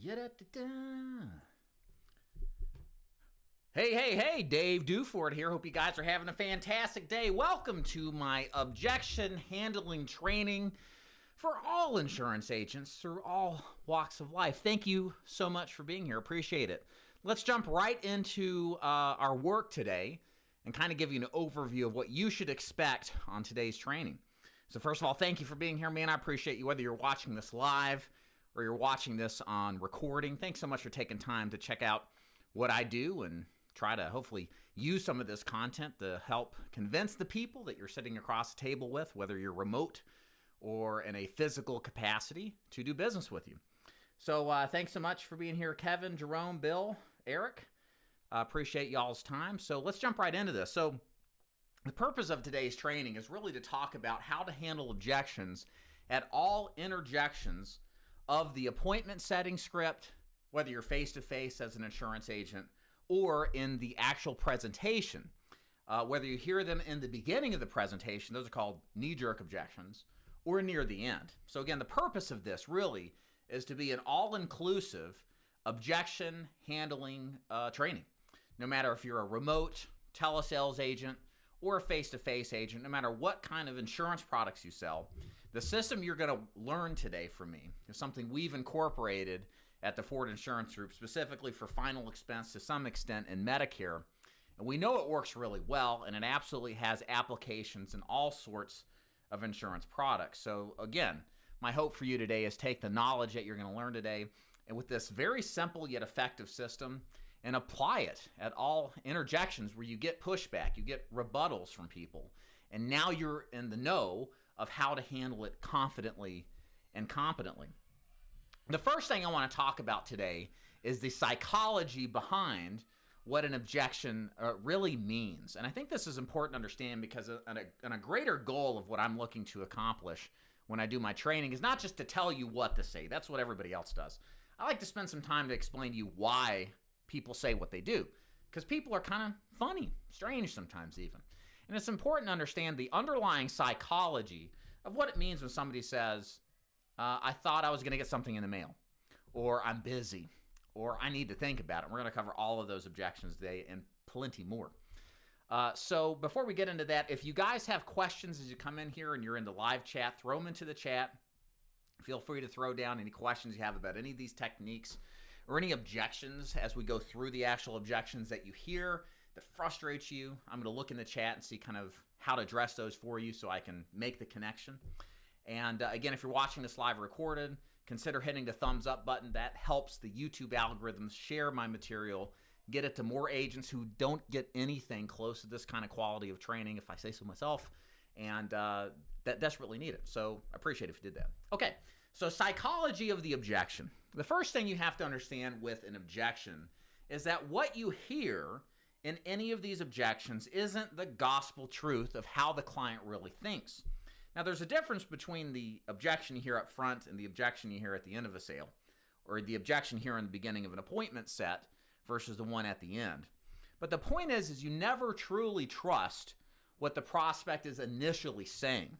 Yada-da-da. Hey, Dave Duford here. Hope you guys are having a fantastic day. Welcome to my objection handling training for all insurance agents through all walks of life. Thank you so much for being here. Appreciate it. Let's jump right into our work today and kind of give you an overview of what you should expect on today's training. So first of all, thank you for being here, man. I appreciate you, whether you're watching this live or you're watching this on recording. Thanks so much for taking time to check out what I do and try to hopefully use some of this content to help convince the people that you're sitting across the table with, whether you're remote or in a physical capacity, to do business with you. So thanks so much for being here, Kevin, Jerome, Bill, Eric. Appreciate y'all's time. So let's jump right into this. So the purpose of today's training is really to talk about how to handle objections at all interjections of the appointment setting script, whether you're face-to-face as an insurance agent or in the actual presentation. Whether you hear them in the beginning of the presentation, those are called knee-jerk objections, or near the end. So again, the purpose of this really is to be an all-inclusive objection handling training. No matter if you're a remote telesales agent or a face-to-face agent, no matter what kind of insurance products you sell, the system you're going to learn today from me is something we've incorporated at the Ford Insurance Group, specifically for final expense to some extent in Medicare. And we know it works really well, and it absolutely has applications in all sorts of insurance products. So again, my hope for you today is take the knowledge that you're going to learn today, and with this very simple yet effective system, and apply it at all interjections where you get pushback, you get rebuttals from people, and now you're in the know of how to handle it confidently and competently. The first thing I want to talk about today is the psychology behind what an objection really means. And I think this is important to understand because a greater goal of what I'm looking to accomplish when I do my training is not just to tell you what to say. That's what everybody else does. I like to spend some time to explain to you why people say what they do, because people are kind of funny, strange sometimes even. And it's important to understand the underlying psychology of what it means when somebody says, I thought I was going to get something in the mail, or I'm busy, or I need to think about it. We're going to cover all of those objections today and plenty more. So before we get into that, if you guys have questions as you come in here and you're in the live chat, throw them into the chat. Feel free to throw down any questions you have about any of these techniques or any objections as we go through the actual objections that you hear that frustrates you. I'm going to look in the chat and see kind of how to address those for you so I can make the connection. And again, if you're watching this live recorded, consider hitting the thumbs up button. That helps the YouTube algorithms share my material, get it to more agents who don't get anything close to this kind of quality of training, if I say so myself, and that desperately need it. So I appreciate it if you did that. Okay, so psychology of the objection. The first thing you have to understand with an objection is that what you hear in any of these objections isn't the gospel truth of how the client really thinks. Now, there's a difference between the objection you hear up front and the objection you hear at the end of a sale, or the objection here in the beginning of an appointment set versus the one at the end. But the point is you never truly trust what the prospect is initially saying.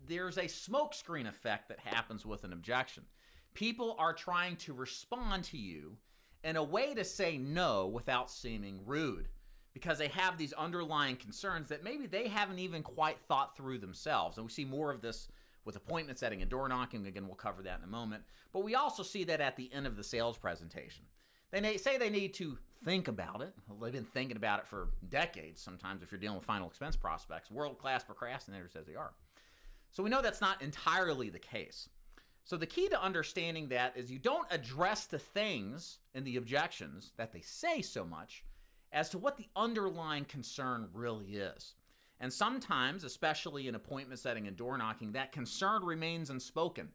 There's a smokescreen effect that happens with an objection. People are trying to respond to you in a way to say no without seeming rude, because they have these underlying concerns that maybe they haven't even quite thought through themselves. And we see more of this with appointment setting and door knocking. Again, we'll cover that in a moment. But we also see that at the end of the sales presentation. They say they need to think about it. Well, they've been thinking about it for decades sometimes if you're dealing with final expense prospects. World-class procrastinators as they are. So we know that's not entirely the case. So the key to understanding that is you don't address the things in the objections that they say so much as to what the underlying concern really is. And sometimes, especially in appointment setting and door knocking, that concern remains unspoken.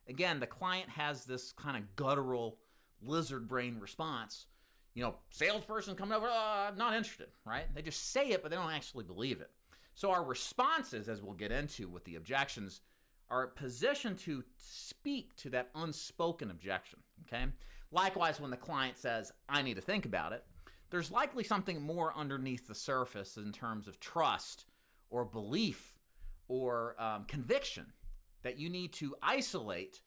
Again, the client has this kind of guttural lizard brain response. You know, salesperson coming over, I'm not interested, right? They just say it, but they don't actually believe it. So our responses, as we'll get into with the objections, are positioned to speak to that unspoken objection, okay? Likewise, when the client says, I need to think about it, there's likely something more underneath the surface in terms of trust or belief or conviction that you need to isolate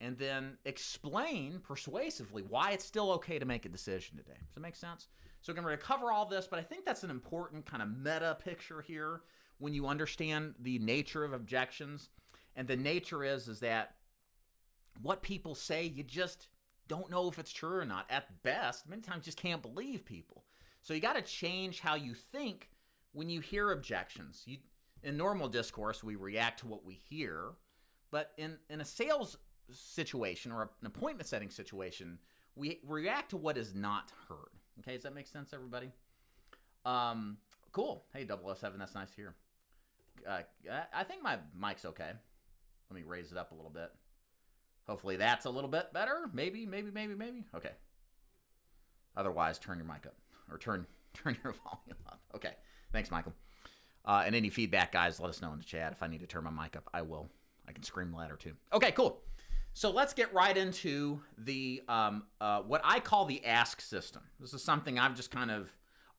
and then explain persuasively why it's still okay to make a decision today. Does that make sense? So again, we're going to cover all this, but I think that's an important kind of meta picture here when you understand the nature of objections. And the nature is that what people say, you just don't know if it's true or not. At best, many times you just can't believe people. So you got to change how you think when you hear objections. In normal discourse, we react to what we hear. But in a sales situation or an appointment setting situation, we react to what is not heard. Okay, does that make sense, everybody? Cool. Hey, 007, that's nice to hear. I think my mic's okay. Let me raise it up a little bit. Hopefully that's a little bit better. Maybe. Okay. Otherwise, turn your mic up or turn your volume up. Okay. Thanks, Michael. And any feedback, guys, let us know in the chat. If I need to turn my mic up, I will. I can scream louder too. Okay, cool. So let's get right into the what I call the ask system. This is something I've just kind of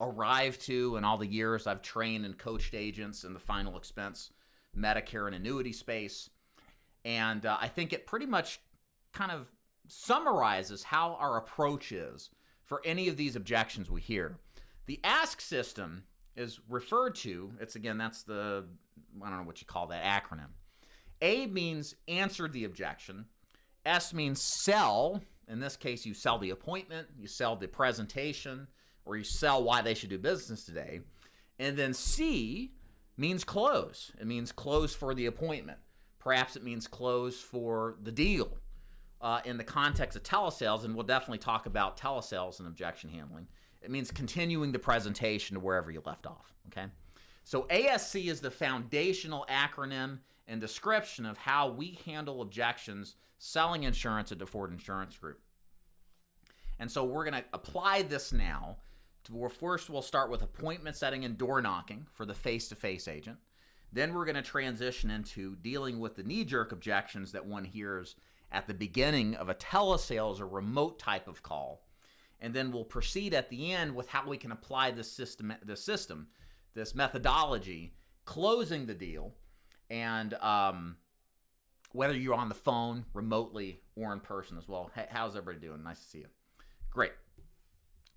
arrived to in all the years I've trained and coached agents in the final expense, Medicare and annuity space. And I think it pretty much kind of summarizes how our approach is for any of these objections we hear. The ask system is referred to, that's the, I don't know what you call that acronym. A means answer the objection. S means sell. In this case, you sell the appointment, you sell the presentation, or you sell why they should do business today. And then C means close. It means close for the appointment. Perhaps it means close for the deal. In the context of telesales, and we'll definitely talk about telesales and objection handling, it means continuing the presentation to wherever you left off, okay? So ASC is the foundational acronym and description of how we handle objections selling insurance at the Ford Insurance Group. And so we're going to apply this now. First, we'll start with appointment setting and door knocking for the face-to-face agent. Then we're going to transition into dealing with the knee-jerk objections that one hears at the beginning of a telesales or remote type of call. And then we'll proceed at the end with how we can apply this methodology, closing the deal, and whether you're on the phone, remotely, or in person as well. Hey, how's everybody doing? Nice to see you. Great.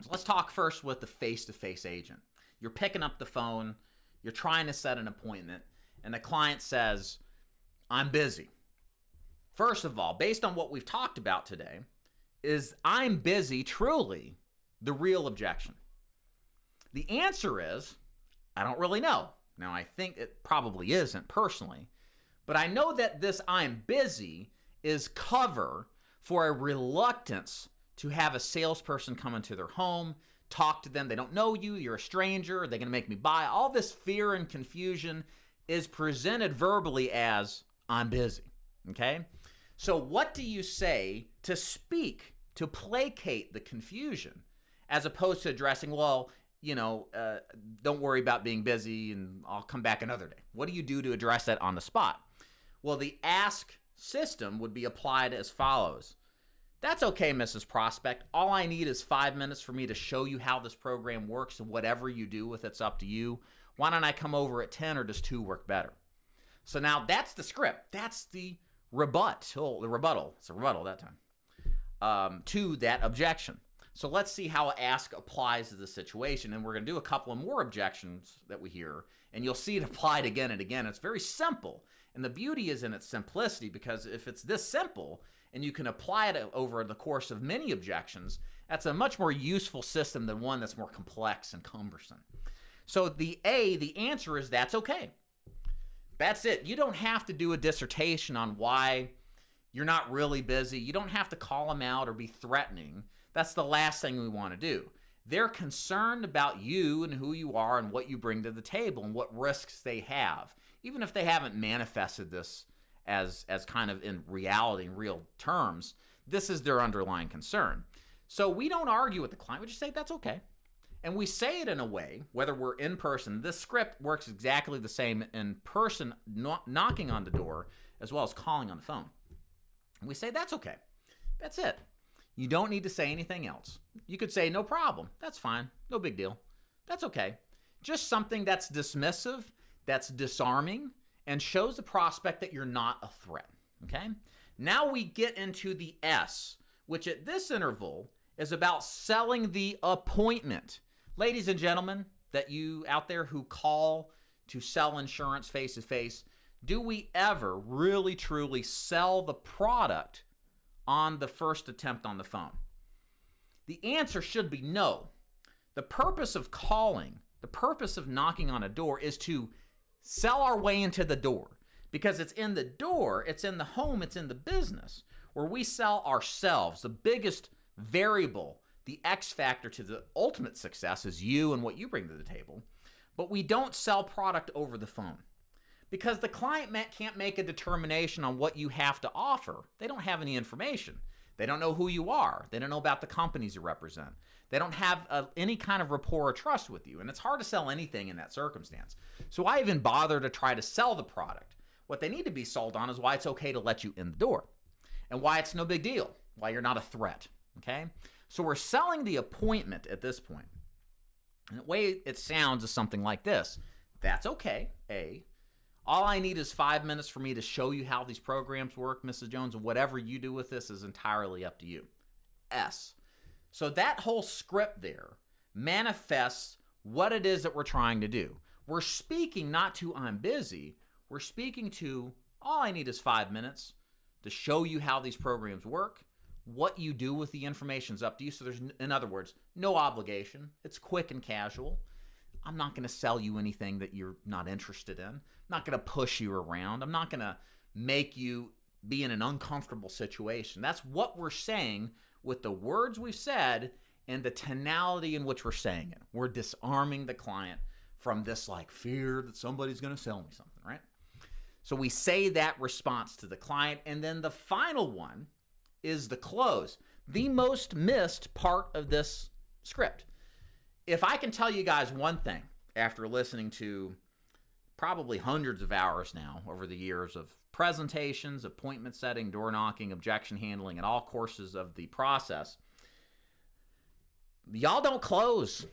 So let's talk first with the face-to-face agent. You're picking up the phone, you're trying to set an appointment, and the client says, I'm busy. First of all, based on what we've talked about today, is I'm busy truly the real objection? The answer is, I don't really know. Now, I think it probably isn't personally, but I know that this I'm busy is cover for a reluctance to have a salesperson come into their home, talk to them. They don't know you. You're a stranger. Are they going to make me buy? All this fear and confusion is presented verbally as I'm busy, okay? So what do you say to speak, to placate the confusion, as opposed to addressing, well, don't worry about being busy and I'll come back another day? What do you do to address that on the spot? Well, the ask system would be applied as follows. That's okay, Mrs. Prospect. All I need is 5 minutes for me to show you how this program works, and whatever you do with it's up to you. Why don't I come over at 10, or does 2 work better? So now that's the script. That's the rebut. Oh, the rebuttal. It's a rebuttal that time. To that objection. So let's see how ask applies to the situation, and we're going to do a couple of more objections that we hear, and you'll see it applied again and again. It's very simple, and the beauty is in its simplicity, because if it's this simple and you can apply it over the course of many objections, that's a much more useful system than one that's more complex and cumbersome. So the answer is that's okay. That's it. You don't have to do a dissertation on why you're not really busy. You don't have to call them out or be threatening. That's the last thing we want to do. They're concerned about you and who you are and what you bring to the table and what risks they have, even if they haven't manifested this as kind of in reality, in real terms. This is their underlying concern. So we don't argue with the client. We just say, that's okay. And we say it in a way, whether we're in person, this script works exactly the same in person, knocking on the door, as well as calling on the phone. And we say, that's okay. That's it. You don't need to say anything else. You could say, no problem. That's fine. No big deal. That's okay. Just something that's dismissive, that's disarming, and shows the prospect that you're not a threat, okay? Now we get into the S, which at this interval is about selling the appointment. Ladies and gentlemen, that you out there who call to sell insurance face-to-face, do we ever really truly sell the product on the first attempt on the phone? The answer should be no. The purpose of calling, the purpose of knocking on a door is to sell our way into the door, because it's in the door, it's in the home, it's in the business where we sell ourselves. The biggest variable, the X factor to the ultimate success is you and what you bring to the table. But we don't sell product over the phone because the client can't make a determination on what you have to offer. They don't have any information. They don't know who you are. They don't know about the companies you represent. They don't have any kind of rapport or trust with you. And it's hard to sell anything in that circumstance. So why even bother to try to sell the product? What they need to be sold on is why it's okay to let you in the door and why it's no big deal, why you're not a threat, okay? So we're selling the appointment at this point. And the way it sounds is something like this. That's okay, A. All I need is 5 minutes for me to show you how these programs work, Mrs. Jones, and whatever you do with this is entirely up to you. S. So that whole script there manifests what it is that we're trying to do. We're speaking not to I'm busy. We're speaking to all I need is 5 minutes to show you how these programs work. What you do with the information is up to you. So there's, in other words, no obligation. It's quick and casual. I'm not going to sell you anything that you're not interested in. I'm not going to push you around. I'm not going to make you be in an uncomfortable situation. That's what we're saying with the words we've said and the tonality in which we're saying it. We're disarming the client from this like fear that somebody's going to sell me something, right? So we say that response to the client. And then the final one is the close, the most missed part of this script. If I can tell you guys one thing after listening to probably hundreds of hours now over the years of presentations, appointment setting, door knocking, objection handling, and all courses of the process, y'all don't close.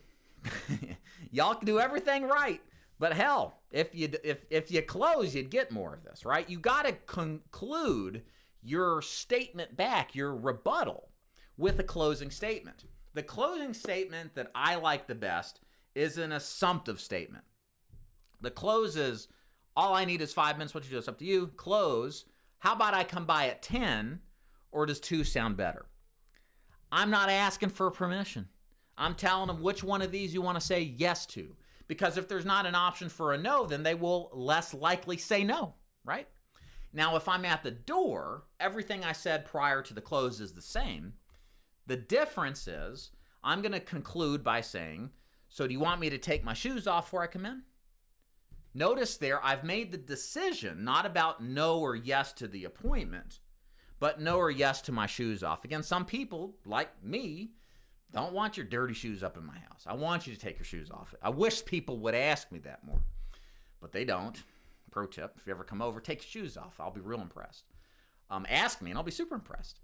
Y'all can do everything right. But hell, if you close, you'd get more of this, right? You got to conclude your statement back, your rebuttal, with a closing statement. The closing statement that I like the best is an assumptive statement. The close is, all I need is 5 minutes, what you do, it's up to you. Close, how about I come by at 10, or does 2 sound better? I'm not asking for permission. I'm telling them which one of these you want to say yes to. Because if there's not an option for a no, then they will less likely say no, right? Now, if I'm at the door, everything I said prior to the close is the same. The difference is I'm going to conclude by saying, so do you want me to take my shoes off before I come in? Notice there, I've made the decision not about no or yes to the appointment, but no or yes to my shoes off. Again, some people, like me, don't want your dirty shoes up in my house. I want you to take your shoes off. I wish people would ask me that more, but they don't. Pro tip, if you ever come over, take your shoes off. I'll be real impressed. Ask me and I'll be super impressed.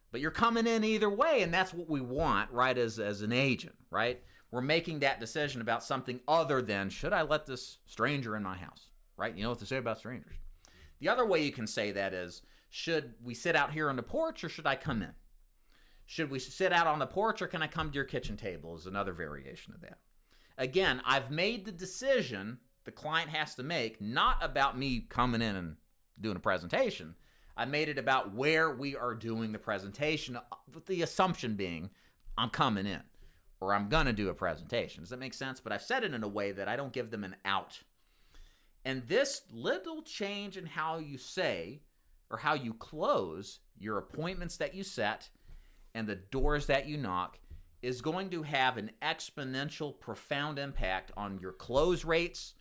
But you're coming in either way, and that's what we want, right, as an agent, right? We're making that decision about something other than, should I let this stranger in my house, right? You know what to say about strangers. The other way you can say that is, should we sit out here on the porch or should I come in? Should we sit out on the porch or can I come to your kitchen table is another variation of that. Again, I've made the decision the client has to make, not about me coming in and doing a presentation. I made it about where we are doing the presentation, with the assumption being I'm coming in or I'm going to do a presentation. Does that make sense? But I've said it in a way that I don't give them an out. And this little change in how you say or how you close your appointments that you set and the doors that you knock is going to have an exponential, profound impact on your close rates,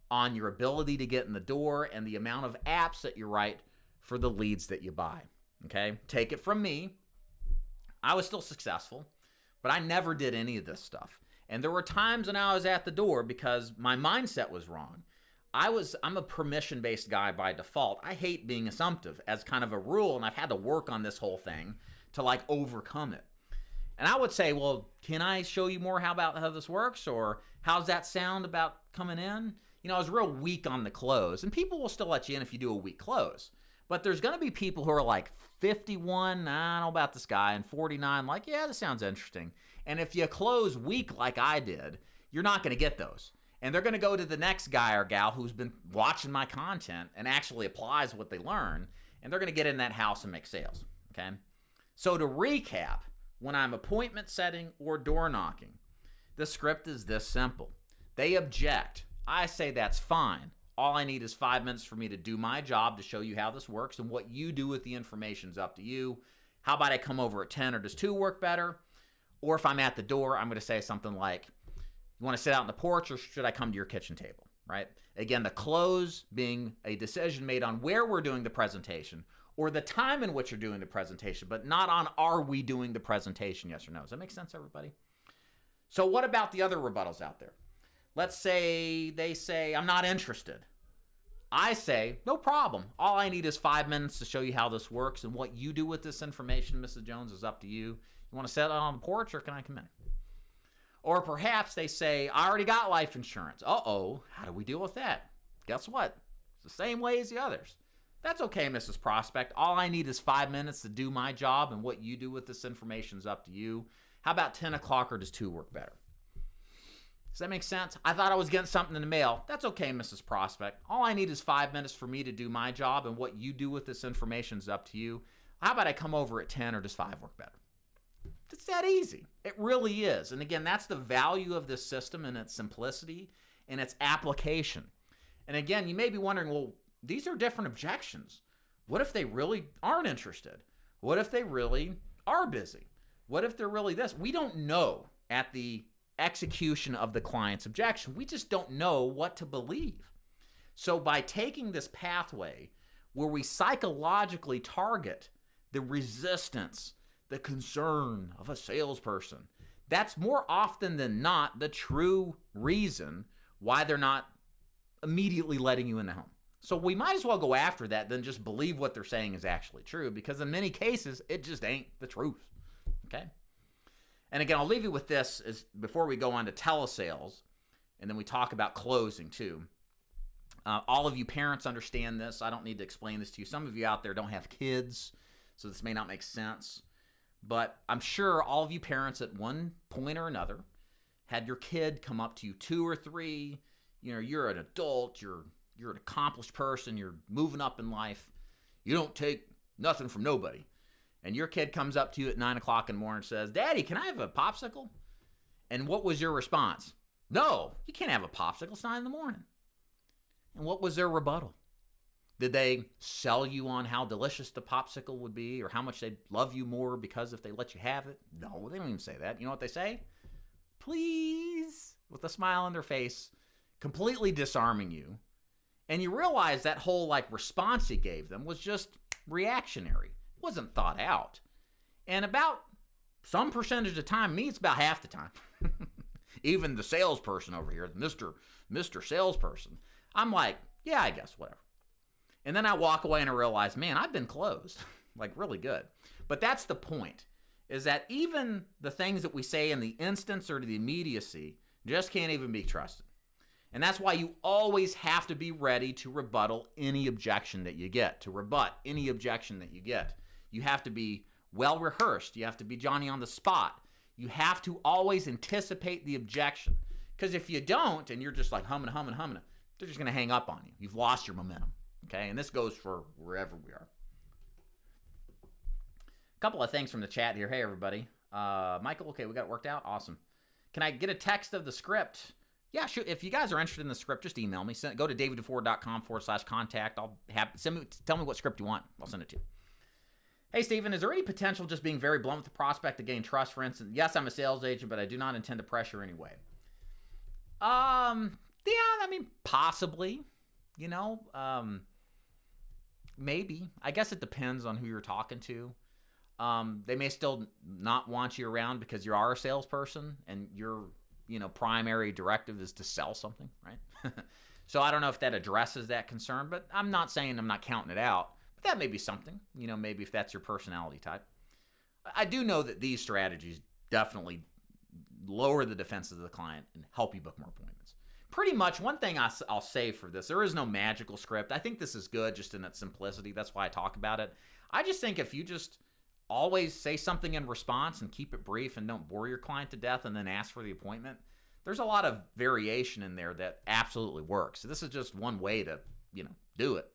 on your ability to get in the door, and the amount of apps that you write for the leads that you buy, okay? Take it from me. I was still successful, but I never did any of this stuff. And there were times when I was at the door because my mindset was wrong. I'm a permission-based guy by default. I hate being assumptive as kind of a rule, and I've had to work on this whole thing to like overcome it. And I would say, well, can I show you more how this works? Or how's that sound about coming in? You know, I was real weak on the close. And people will still let you in if you do a weak close. But there's going to be people who are like 51, I don't know about this guy, and 49, like, yeah, this sounds interesting. And if you close weak like I did, you're not going to get those. And they're going to go to the next guy or gal who's been watching my content and actually applies what they learn, and they're going to get in that house and make sales, okay? So to recap, when I'm appointment setting or door knocking, the script is this simple. They object. I say that's fine. All I need is 5 minutes for me to do my job to show you how this works, and what you do with the information is up to you. How about I come over at 10, or does 2 work better? Or if I'm at the door, I'm going to say something like, you want to sit out on the porch, or should I come to your kitchen table, right? Again, the close being a decision made on where we're doing the presentation or the time in which you're doing the presentation, but not on are we doing the presentation, yes or no. Does that make sense, everybody? So what about the other rebuttals out there? Let's say they say, I'm not interested. I say, no problem. All I need is 5 minutes to show you how this works, and what you do with this information, Mrs. Jones, is up to you. You want to sit out on the porch, or can I come in? Or perhaps they say, I already got life insurance. Uh-oh, how do we deal with that? Guess what? It's the same way as the others. That's okay, Mrs. Prospect. All I need is 5 minutes to do my job, and what you do with this information is up to you. How about 10 o'clock, or does 2 work better? Does that make sense? I thought I was getting something in the mail. That's okay, Mrs. Prospect. All I need is 5 minutes for me to do my job, and what you do with this information is up to you. How about I come over at 10, or does 5 work better? It's that easy. It really is. And again, that's the value of this system, and its simplicity and its application. And again, you may be wondering, well, these are different objections. What if they really aren't interested? What if they really are busy? What if they're really this? We don't know at the execution of the client's objection. We just don't know what to believe. So by taking this pathway where we psychologically target the resistance, the concern of a salesperson, that's more often than not the true reason why they're not immediately letting you in the home. So we might as well go after that than just believe what they're saying is actually true, because in many cases, it just ain't the truth, okay? And again, I'll leave you with this is before we go on to telesales, and then we talk about closing too. All of you parents understand this. I don't need to explain this to you. Some of you out there don't have kids, so this may not make sense. But I'm sure all of you parents at one point or another had your kid come up to you, 2 or 3. You know, you're an adult, you're an accomplished person, you're moving up in life. You don't take nothing from nobody. And your kid comes up to you at 9 o'clock in the morning and says, Daddy, can I have a popsicle? And what was your response? No, you can't have a popsicle. It's 9 in the morning. And what was their rebuttal? Did they sell you on how delicious the popsicle would be, or how much they'd love you more because if they let you have it? No, they don't even say that. You know what they say? Please, with a smile on their face, completely disarming you. And you realize that whole like response you gave them was just reactionary. It wasn't thought out. And about some percentage of the time, me, it's about half the time. Even the salesperson over here, Mr. Salesperson, I'm like, yeah, I guess, whatever. And then I walk away and I realize, man, I've been closed, like really good. But that's the point, is that even the things that we say in the instance or the immediacy just can't even be trusted. And that's why you always have to be ready to rebuttal any objection that you get, to rebut any objection that you get. You have to be well rehearsed. You have to be Johnny on the spot. You have to always anticipate the objection. Because if you don't, and you're just like humming, they're just going to hang up on you. You've lost your momentum. Okay, and this goes for wherever we are. A couple of things from the chat here. Hey, everybody. Michael, okay, we got it worked out. Awesome. Can I get a text of the script? Yeah, sure. If you guys are interested in the script, just email me. Go to daviddeford.com/contact. Tell me what script you want. I'll send it to you. Hey, Stephen, is there any potential just being very blunt with the prospect to gain trust? For instance, yes, I'm a sales agent, but I do not intend to pressure anyway. Yeah, I mean, possibly. You know, maybe. I guess it depends on who you're talking to. They may still not want you around because you are a salesperson and your, primary directive is to sell something, right? So I don't know if that addresses that concern, but I'm not saying I'm not counting it out. But that may be something, maybe if that's your personality type. I do know that these strategies definitely lower the defenses of the client and help you book more appointments. pretty much one thing I'll say for this. There is no magical script. I think this is good just in its simplicity. That's why I talk about it. I just think if you just always say something in response and keep it brief and don't bore your client to death and then ask for the appointment, there's a lot of variation in there that absolutely works. So this is just one way to, do it.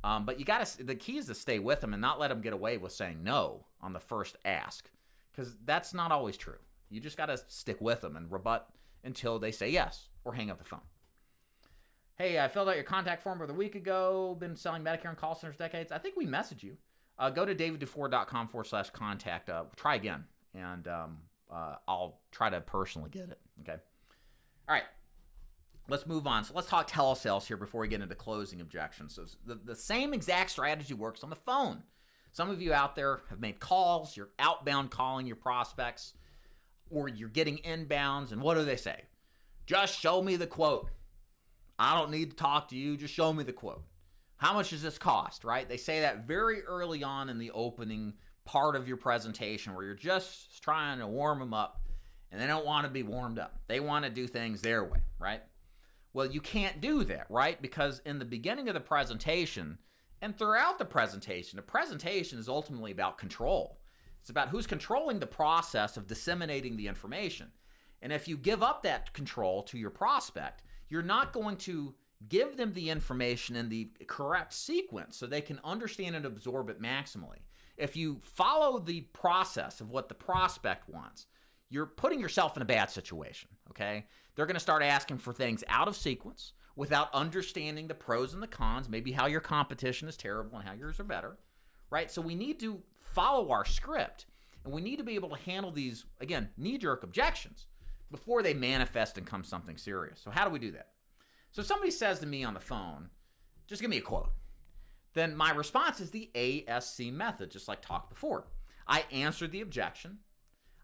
But the key is to stay with them and not let them get away with saying no on the first ask, because that's not always true. You just got to stick with them and rebut until they say yes or hang up the phone. Hey, I filled out your contact form over a week ago. Been selling Medicare and call centers decades. I think we messaged you. Go to daviddufour.com/contact. Try again, and I'll try to personally get it. Okay. All right. Let's move on. So let's talk telesales here before we get into closing objections. So the same exact strategy works on the phone. Some of you out there have made calls. You're outbound calling your prospects, or you're getting inbounds. And what do they say? Just show me the quote. I don't need to talk to you. Just show me the quote. How much does this cost, right? They say that very early on in the opening part of your presentation where you're just trying to warm them up, and they don't want to be warmed up. They want to do things their way, right? Well, you can't do that, right? Because in the beginning of the presentation and throughout the presentation is ultimately about control. It's about who's controlling the process of disseminating the information. And if you give up that control to your prospect, you're not going to give them the information in the correct sequence so they can understand and absorb it maximally. If you follow the process of what the prospect wants, you're putting yourself in a bad situation, okay? They're going to start asking for things out of sequence without understanding the pros and the cons, maybe how your competition is terrible and how yours are better, right? So we need to follow our script, and we need to be able to handle these, again, knee-jerk objections before they manifest and become something serious. So how do we do that? So somebody says to me on the phone, just give me a quote. Then my response is the ASC method, just like talked before. I answer the objection.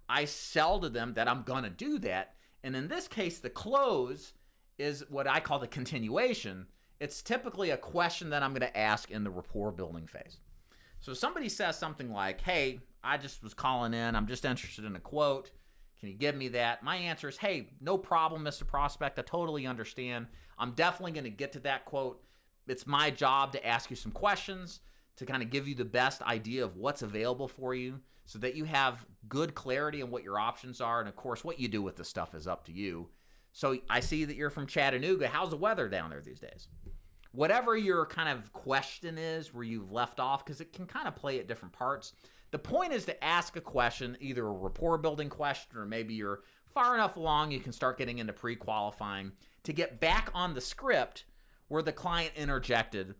I sell to them that I'm going to do that. And in this case, the close is what I call the continuation. It's typically a question that I'm going to ask in the rapport building phase. So somebody says something like, hey, I just was calling in. I'm just interested in a quote. Can you give me that? My answer is, hey, no problem, Mr. Prospect. I totally understand. I'm definitely going to get to that quote. It's my job to ask you some questions to kind of give you the best idea of what's available for you so that you have good clarity on what your options are. And of course, what you do with this stuff is up to you. So I see that you're from Chattanooga. How's the weather down there these days? Whatever your kind of question is where you've left off, because it can kind of play at different parts. The point is to ask a question, either a rapport building question, or maybe you're far enough along you can start getting into pre-qualifying to get back on the script where the client interjected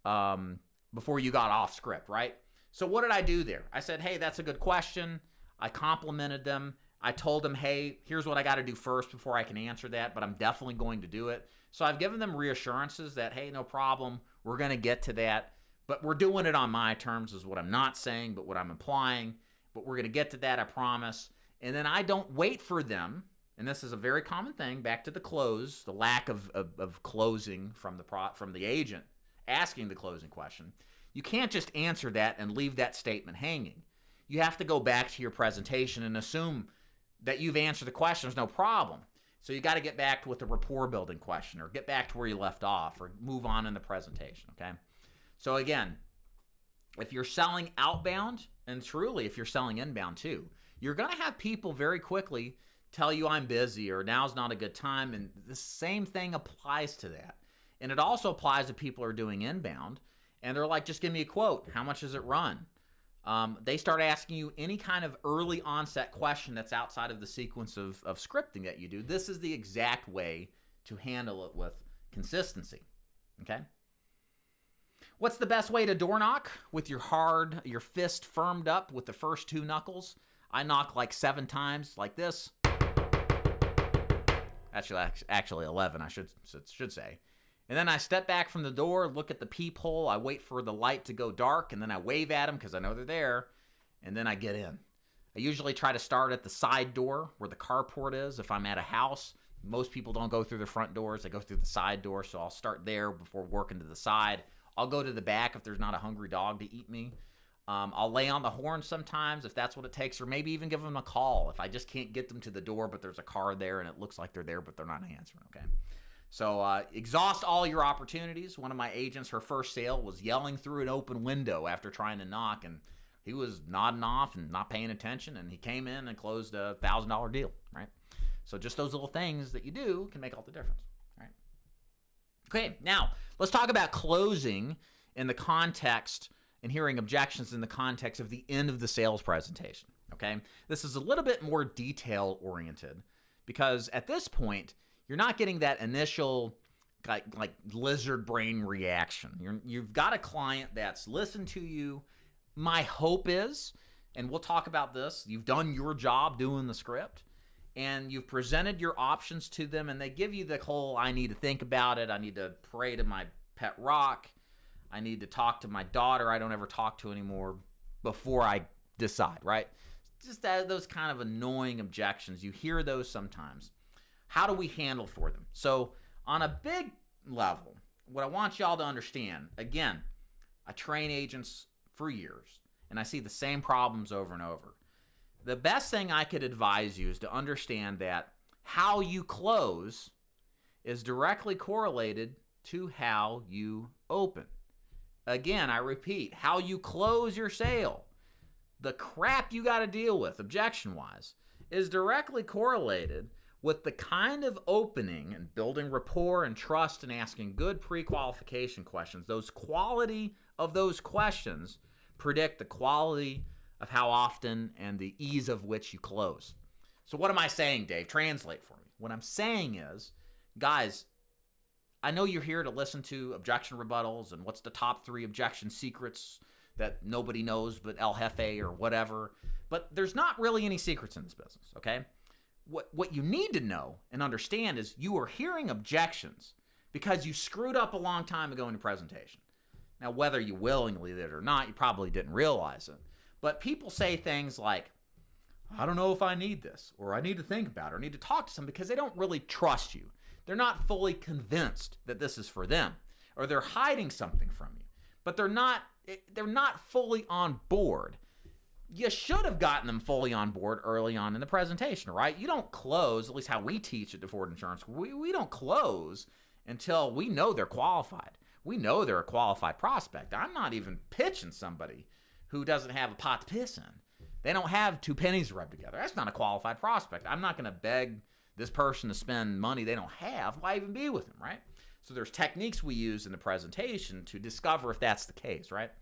before you got off script, right? So what did I do there? I said, hey, that's a good question. I complimented them. I told them, hey, here's what I got to do first before I can answer that, but I'm definitely going to do it. So I've given them reassurances that, hey, no problem. We're going to get to that, but we're doing it on my terms is what I'm not saying, but what I'm implying. But we're going to get to that, I promise. And then I don't wait for them. And this is a very common thing, back to the close, the lack of closing from the agent asking the closing question. You can't just answer that and leave that statement hanging. You have to go back to your presentation and assume that you've answered the question. There's no problem. So you got to get back with the rapport building question or get back to where you left off or move on in the presentation, okay? So again, if you're selling outbound, and truly if you're selling inbound too, you're going to have people very quickly tell you I'm busy or now's not a good time, and the same thing applies to that. And it also applies to people who are doing inbound, and they're like, just give me a quote. How much does it run? They start asking you any kind of early onset question that's outside of the sequence of scripting that you do. This is the exact way to handle it with consistency, okay? What's the best way to door knock? With your fist firmed up with the first two knuckles. I knock like 7 times like this. Actually 11, I should say. And then I step back from the door, look at the peephole. I wait for the light to go dark, and then I wave at them because I know they're there, and then I get in. I usually try to start at the side door where the carport is. If I'm at a house, most people don't go through the front doors. They go through the side door, so I'll start there before working to the side. I'll go to the back if there's not a hungry dog to eat me. I'll lay on the horn sometimes if that's what it takes, or maybe even give them a call if I just can't get them to the door, but there's a car there and it looks like they're there, but they're not answering, okay? So exhaust all your opportunities. One of my agents, her first sale was yelling through an open window after trying to knock, and he was nodding off and not paying attention, and he came in and closed a $1,000 deal, right? So just those little things that you do can make all the difference, right? Okay, now let's talk about closing in the context and hearing objections in the context of the end of the sales presentation, okay? This is a little bit more detail-oriented because at this point, you're not getting that initial like lizard brain reaction. You've got a client that's listened to you. My hope is, and we'll talk about this, you've done your job doing the script, and you've presented your options to them, and they give you the whole, I need to think about it, I need to pray to my pet rock, I need to talk to my daughter I don't ever talk to anymore before I decide, right? Just those kind of annoying objections. You hear those sometimes. How do we handle for them? So on a big level, what I want y'all to understand, again, I train agents for years, and I see the same problems over and over. The best thing I could advise you is to understand that how you close is directly correlated to how you open. Again, I repeat, how you close your sale, the crap you got to deal with objection-wise, is directly correlated with the kind of opening and building rapport and trust and asking good pre-qualification questions. Those quality of those questions predict the quality of how often and the ease of which you close. So what am I saying, Dave? Translate for me. What I'm saying is, guys, I know you're here to listen to objection rebuttals and what's the top 3 objection secrets that nobody knows but El Jefe or whatever, but there's not really any secrets in this business, okay? What you need to know and understand is you are hearing objections because you screwed up a long time ago in your presentation. Now, whether you willingly did or not, you probably didn't realize it. But people say things like, I don't know if I need this, or I need to think about it, or I need to talk to someone because they don't really trust you. They're not fully convinced that this is for them, or they're hiding something from you. But they're not fully on board. You should have gotten them fully on board early on in the presentation, right? You don't close, at least how we teach at DeFord Insurance, we don't close until we know they're qualified. We know they're a qualified prospect. I'm not even pitching somebody who doesn't have a pot to piss in. They don't have 2 pennies to rub together. That's not a qualified prospect. I'm not going to beg this person to spend money they don't have. Why even be with them, right? So there's techniques we use in the presentation to discover if that's the case, right?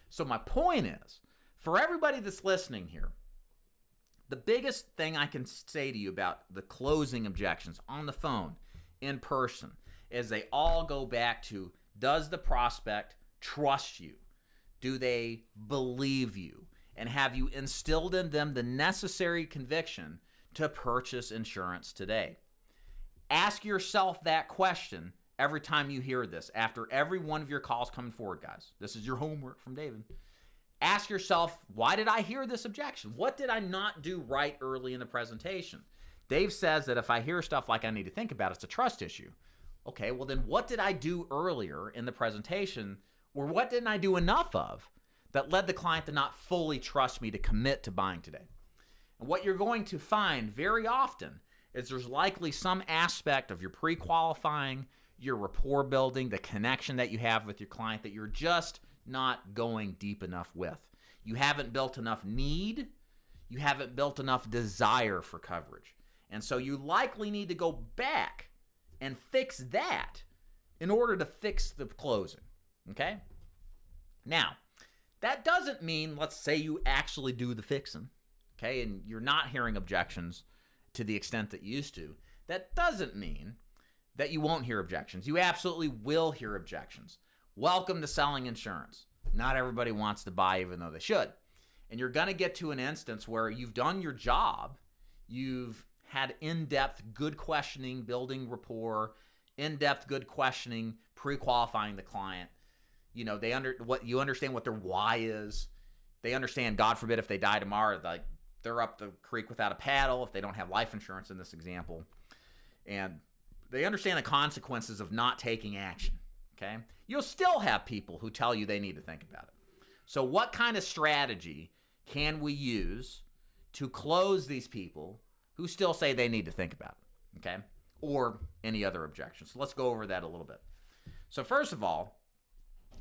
So my point is, for everybody that's listening here, the biggest thing I can say to you about the closing objections on the phone, in person, is they all go back to, does the prospect trust you? Do they believe you? And have you instilled in them the necessary conviction to purchase insurance today? Ask yourself that question every time you hear this, after every one of your calls coming forward, guys. This is your homework from David. Ask yourself, why did I hear this objection? What did I not do right early in the presentation? Dave says that if I hear stuff like I need to think about it, it's a trust issue. Okay, well then what did I do earlier in the presentation, or what didn't I do enough of that led the client to not fully trust me to commit to buying today? And what you're going to find very often is there's likely some aspect of your pre-qualifying, your rapport building, the connection that you have with your client that you're just not going deep enough with. You haven't built enough need. You haven't built enough desire for coverage. And so you likely need to go back and fix that in order to fix the closing, okay? Now, that doesn't mean, let's say you actually do the fixing, okay, and you're not hearing objections to the extent that you used to. That doesn't mean that you won't hear objections. You absolutely will hear objections. Welcome to selling insurance. Not everybody wants to buy even though they should. And you're going to get to an instance where you've done your job. You've had in-depth good questioning, building rapport, in-depth good questioning, pre-qualifying the client. You know, you understand what their why is. They understand, God forbid, if they die tomorrow, like they're up the creek without a paddle if they don't have life insurance in this example. And they understand the consequences of not taking action. Okay? You'll still have people who tell you they need to think about it. So what kind of strategy can we use to close these people who still say they need to think about it? Okay? or any other objection. So let's go over that a little bit. So first of all,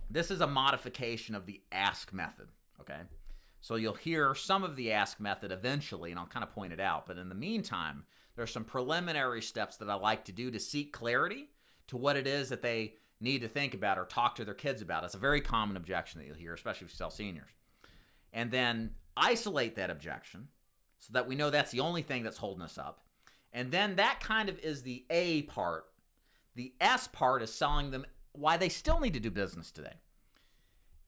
this is a modification of the ask method, okay? So you'll hear some of the ask method eventually, and I'll kind of point it out. But in the meantime, there's some preliminary steps that I like to do to seek clarity to what it is that they need to think about or talk to their kids about. It's a very common objection that you'll hear, especially if you sell seniors. And then isolate that objection so that we know that's the only thing that's holding us up. And then that kind of is the A part. The S part is selling them why they still need to do business today.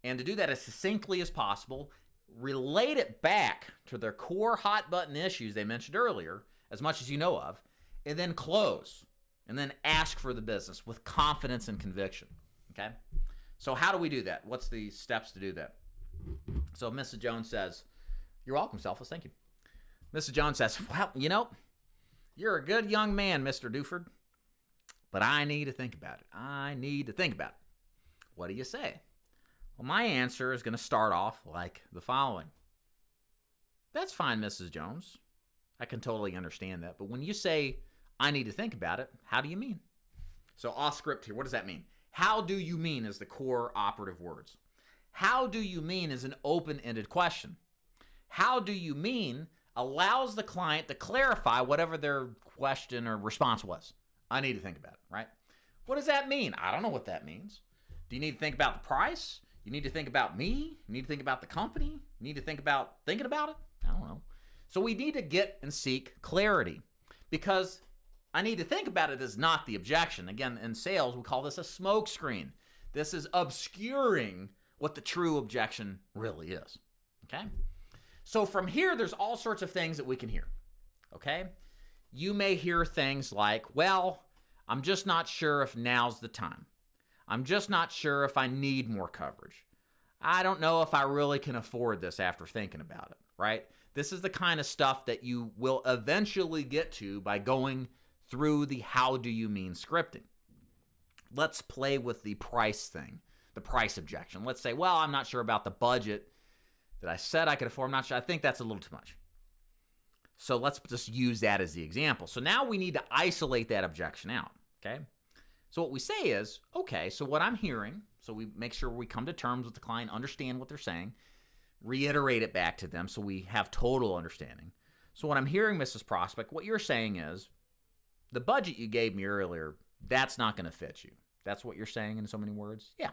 And to do that as succinctly as possible, relate it back to their core hot button issues they mentioned earlier, as much as you know of, and then close, and then ask for the business with confidence and conviction, okay? So how do we do that? What's the steps to do that? So Mrs. Jones says, you're welcome, Selfless, thank you. Mrs. Jones says, well, you know, you're a good young man, Mr. Duford, but I need to think about it. I need to think about it. What do you say? Well, my answer is going to start off like the following. That's fine, Mrs. Jones. I can totally understand that. But when you say, I need to think about it, how do you mean? So off script here, what does that mean? How do you mean is the core operative words. How do you mean is an open-ended question. How do you mean allows the client to clarify whatever their question or response was. I need to think about it, right? What does that mean? I don't know what that means. Do you need to think about the price? You need to think about me? You need to think about the company? You need to think about thinking about it? I don't know. So we need to get and seek clarity because I need to think about it is not the objection. Again, in sales, we call this a smoke screen. This is obscuring what the true objection really is, okay? So from here, there's all sorts of things that we can hear, okay? You may hear things like, well, I'm just not sure if now's the time. I'm just not sure if I need more coverage. I don't know if I really can afford this after thinking about it, right? This is the kind of stuff that you will eventually get to by going through the how do you mean scripting. Let's play with the price thing, the price objection. Let's say, well, I'm not sure about the budget that I said I could afford. I'm not sure. I think that's a little too much. So let's just use that as the example. So now we need to isolate that objection out, okay? So what we say is, okay, so what I'm hearing, so we make sure we come to terms with the client, understand what they're saying, reiterate it back to them so we have total understanding. So what I'm hearing, Mrs. Prospect, what you're saying is, the budget you gave me earlier, that's not going to fit you. That's what you're saying in so many words? Yeah,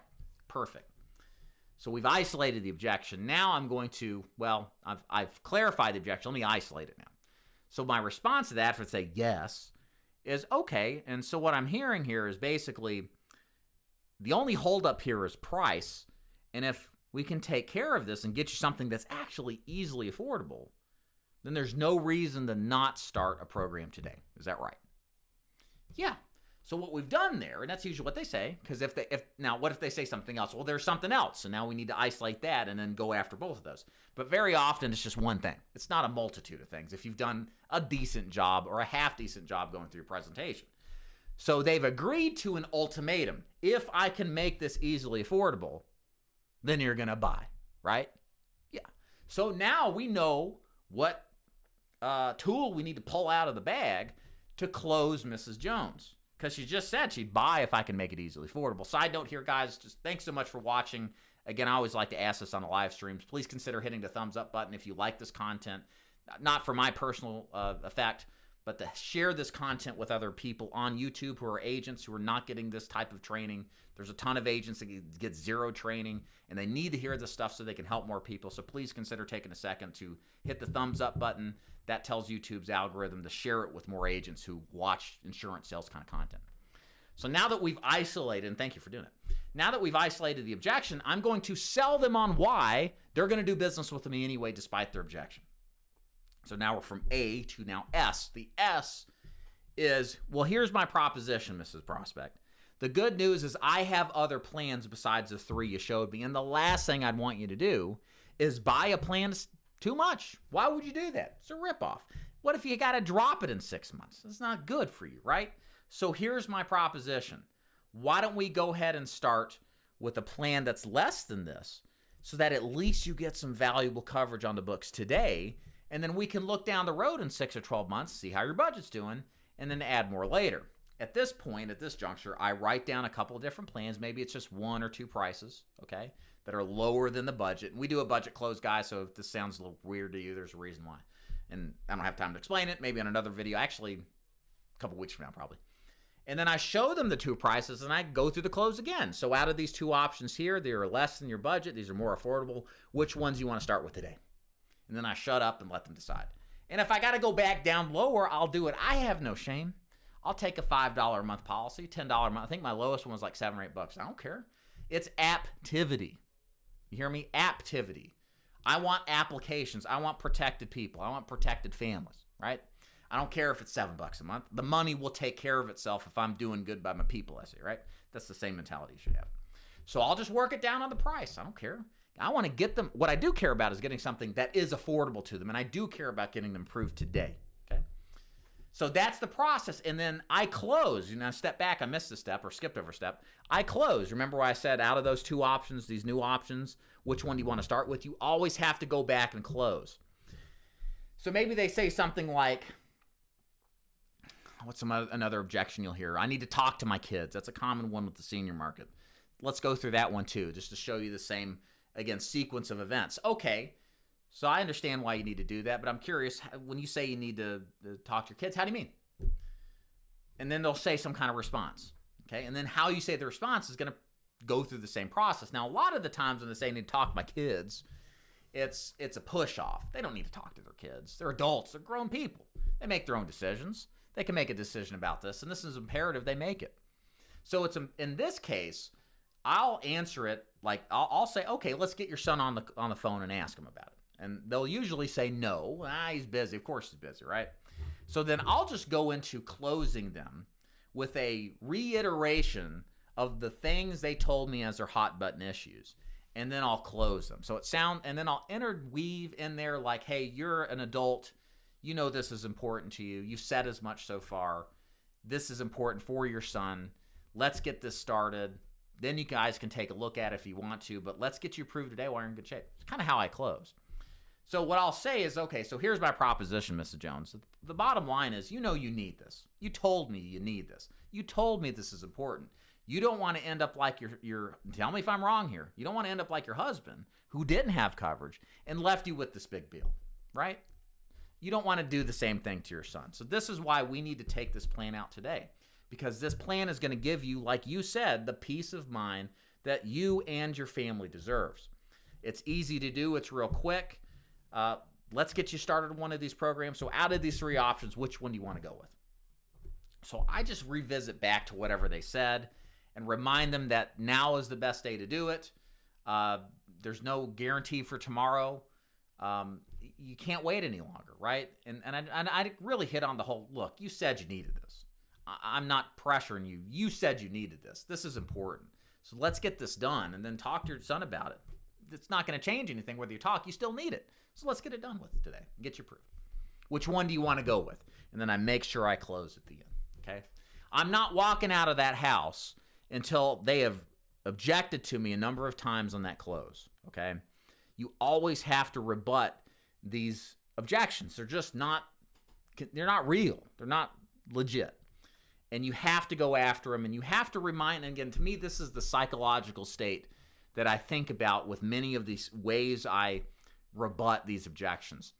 perfect. So we've isolated the objection. Now I'm going to, well, I've clarified the objection. Let me isolate it now. So my response to that, if I say yes, is okay. And so what I'm hearing here is basically the only holdup here is price. And if we can take care of this and get you something that's actually easily affordable, then there's no reason to not start a program today. Is that right? Yeah. So what we've done there, and that's usually what they say, because now what if they say something else? Well, there's something else, and now we need to isolate that and then go after both of those. But very often it's just one thing. It's not a multitude of things if you've done a decent job or a half-decent job going through your presentation. So they've agreed to an ultimatum. If I can make this easily affordable, then you're going to buy, right? Yeah. So now we know what tool we need to pull out of the bag to close Mrs. Jones. Because she just said she'd buy if I can make it easily affordable. Side note here, guys, just thanks so much for watching. Again, I always like to ask this on the live streams. Please consider hitting the thumbs up button if you like this content. Not for my personal effect, but to share this content with other people on YouTube who are agents who are not getting this type of training. There's a ton of agents that get zero training, and they need to hear this stuff so they can help more people. So please consider taking a second to hit the thumbs up button. That tells YouTube's algorithm to share it with more agents who watch insurance sales kind of content. So now that we've isolated, and thank you for doing it, now that we've isolated the objection, I'm going to sell them on why they're going to do business with me anyway despite their objection. So now we're from A to now S. The S is, well, here's my proposition, Mrs. Prospect. The good news is I have other plans besides the 3 you showed me, and the last thing I'd want you to do is buy a plan too much. Why would you do that? It's a ripoff. What if you got to drop it in 6 months? It's not good for you, right? So here's my proposition. Why don't we go ahead and start with a plan that's less than this so that at least you get some valuable coverage on the books today, and then we can look down the road in 6 or 12 months, see how your budget's doing, and then add more later. At this point, at this juncture, I write down a couple of different plans. Maybe it's just one or two prices, okay, that are lower than the budget. And we do a budget close, guys, so if this sounds a little weird to you, there's a reason why. And I don't have time to explain it. Maybe on another video, actually a couple weeks from now probably. And then I show them the two prices, and I go through the close again. So out of these two options here, they are less than your budget. These are more affordable. Which ones do you want to start with today? And then I shut up and let them decide. And if I got to go back down lower, I'll do it. I have no shame. I'll take a $5 a month policy, $10 a month. I think my lowest one was like $7 or $8. I don't care. It's aptivity. You hear me? Aptivity. I want applications. I want protected people. I want protected families, right? I don't care if it's $7 a month. The money will take care of itself if I'm doing good by my people, I say, right? That's the same mentality you should have. So I'll just work it down on the price. I don't care. I want to get them. What I do care about is getting something that is affordable to them, and I do care about getting them approved today, okay? So that's the process, and then I close. You know, step back. I missed a step or skipped over a step. I close. Remember what I said, out of those two options, these new options, which one do you want to start with? You always have to go back and close. So maybe they say something like, what's another objection you'll hear? I need to talk to my kids. That's a common one with the senior market. Let's go through that one too, just to show you the same, again, sequence of events. Okay, so I understand why you need to do that, but I'm curious, when you say you need to talk to your kids, how do you mean? And then they'll say some kind of response, okay? And then how you say the response is going to go through the same process. Now, a lot of the times when they say I need to talk to my kids, it's a push-off. They don't need to talk to their kids. They're adults. They're grown people. They make their own decisions. They can make a decision about this, and this is imperative they make it. So it's in this case, I'll answer it like I'll say, okay, let's get your son on the phone and ask him about it. And they'll usually say no. He's busy. Of course he's busy, right? So then I'll just go into closing them with a reiteration of the things they told me as their hot button issues. And then I'll close them. And then I'll interweave in there like, hey, you're an adult. You know this is important to you. You've said as much so far. This is important for your son. Let's get this started. Then you guys can take a look at it if you want to, but let's get you approved today while you're in good shape. It's kind of how I close. So what I'll say is, okay, so here's my proposition, Mrs. Jones. The bottom line is, you know you need this. You told me you need this. You told me this is important. You don't want to end up like your tell me if I'm wrong here. You don't want to end up like your husband who didn't have coverage and left you with this big bill, right? You don't want to do the same thing to your son. So this is why we need to take this plan out today, because this plan is going to give you, like you said, the peace of mind that you and your family deserves. It's easy to do. It's real quick. Let's get you started on one of these programs. So out of these three options, which one do you want to go with? So I just revisit back to whatever they said and remind them that now is the best day to do it. There's no guarantee for tomorrow. You can't wait any longer, right? And I really hit on the whole, look, you said you needed this. I'm not pressuring you. You said you needed this. This is important. So let's get this done and then talk to your son about it. It's not going to change anything whether you talk. You still need it. So let's get it done with today and get you approved. Which one do you want to go with? And then I make sure I close at the end, okay? I'm not walking out of that house until they have objected to me a number of times on that close, okay? You always have to rebut these objections. They're just not, they're not real. They're not legit. And you have to go after them, and you have to remind, and again, to me, this is the psychological state that I think about with many of these ways I rebut these objections,